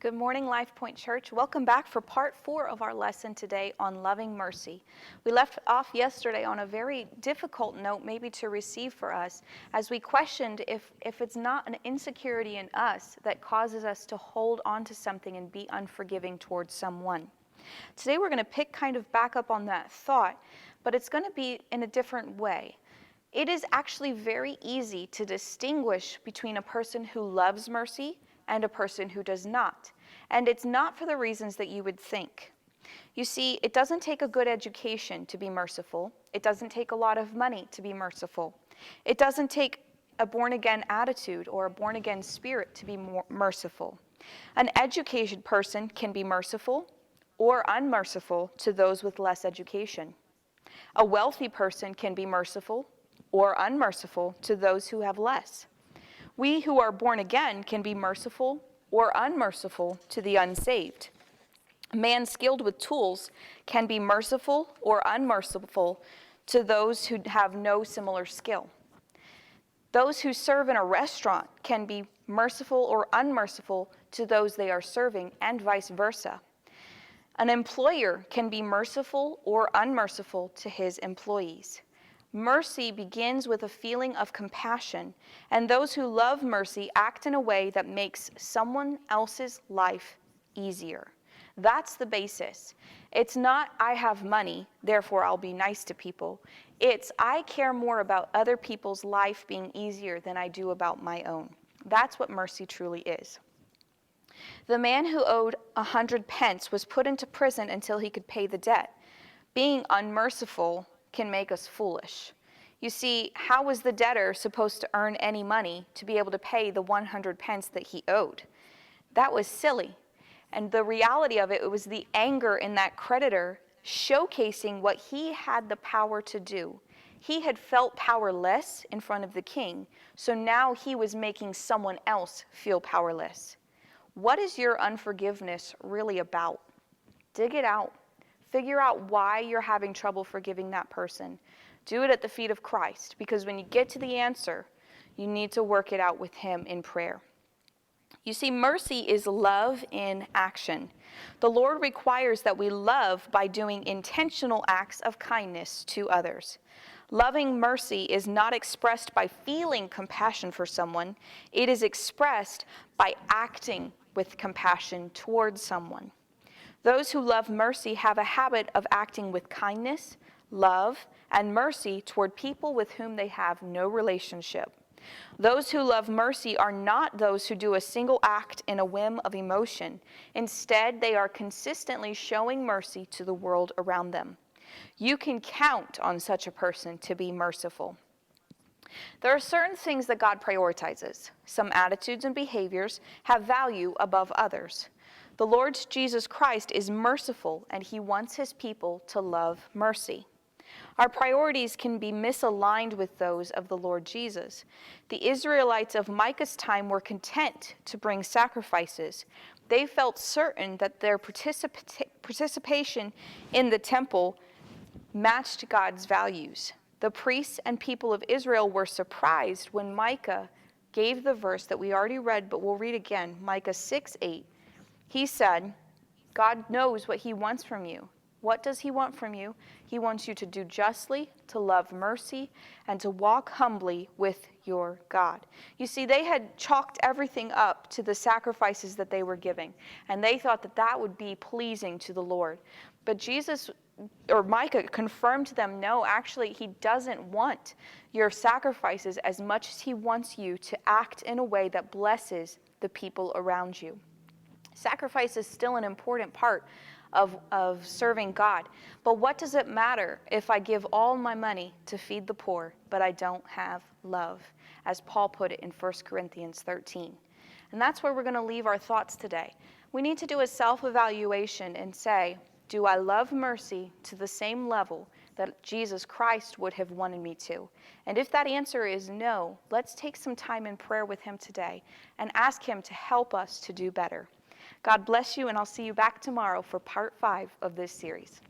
Good morning, Life Point Church. Welcome back for part 4 of our lesson today on loving mercy. We left off yesterday on a very difficult note maybe to receive for us as we questioned if it's not an insecurity in us that causes us to hold on to something and be unforgiving towards someone. Today we're going to pick kind of back up on that thought, but it's going to be in a different way. It is actually very easy to distinguish between a person who loves mercy and a person who does not. And it's not for the reasons that you would think. You see, it doesn't take a good education to be merciful. It doesn't take a lot of money to be merciful. It doesn't take a born-again attitude or a born-again spirit to be more merciful. An educated person can be merciful or unmerciful to those with less education. A wealthy person can be merciful or unmerciful to those who have less. We who are born again can be merciful or unmerciful to the unsaved. A man skilled with tools can be merciful or unmerciful to those who have no similar skill. Those who serve in a restaurant can be merciful or unmerciful to those they are serving, and vice versa. An employer can be merciful or unmerciful to his employees. Mercy begins with a feeling of compassion, and those who love mercy act in a way that makes someone else's life easier. That's the basis. It's not, I have money, therefore I'll be nice to people. It's, I care more about other people's life being easier than I do about my own. That's what mercy truly is. The man who owed 100 pence was put into prison until he could pay the debt. Being unmerciful can make us foolish. You see, how was the debtor supposed to earn any money to be able to pay the 100 pence that he owed? That was silly. And the reality of it was the anger in that creditor showcasing what he had the power to do. He had felt powerless in front of the king, so now he was making someone else feel powerless. What is your unforgiveness really about? Dig it out. Figure out why you're having trouble forgiving that person. Do it at the feet of Christ, because when you get to the answer, you need to work it out with him in prayer. You see, mercy is love in action. The Lord requires that we love by doing intentional acts of kindness to others. Loving mercy is not expressed by feeling compassion for someone. It is expressed by acting with compassion towards someone. Those who love mercy have a habit of acting with kindness, love, and mercy toward people with whom they have no relationship. Those who love mercy are not those who do a single act in a whim of emotion. Instead, they are consistently showing mercy to the world around them. You can count on such a person to be merciful. There are certain things that God prioritizes. Some attitudes and behaviors have value above others. The Lord Jesus Christ is merciful, and he wants his people to love mercy. Our priorities can be misaligned with those of the Lord Jesus. The Israelites of Micah's time were content to bring sacrifices. They felt certain that their participation in the temple matched God's values. The priests and people of Israel were surprised when Micah gave the verse that we already read, but we'll read again, Micah 6:8. He said, God knows what he wants from you. What does he want from you? He wants you to do justly, to love mercy, and to walk humbly with your God. You see, they had chalked everything up to the sacrifices that they were giving, and they thought that that would be pleasing to the Lord. But Micah confirmed to them, no, actually, he doesn't want your sacrifices as much as he wants you to act in a way that blesses the people around you. Sacrifice is still an important part of serving God. But what does it matter if I give all my money to feed the poor, but I don't have love, as Paul put it in 1 Corinthians 13. And that's where we're going to leave our thoughts today. We need to do a self-evaluation and say, do I love mercy to the same level that Jesus Christ would have wanted me to? And if that answer is no, let's take some time in prayer with him today and ask him to help us to do better. God bless you, and I'll see you back tomorrow for part 5 of this series.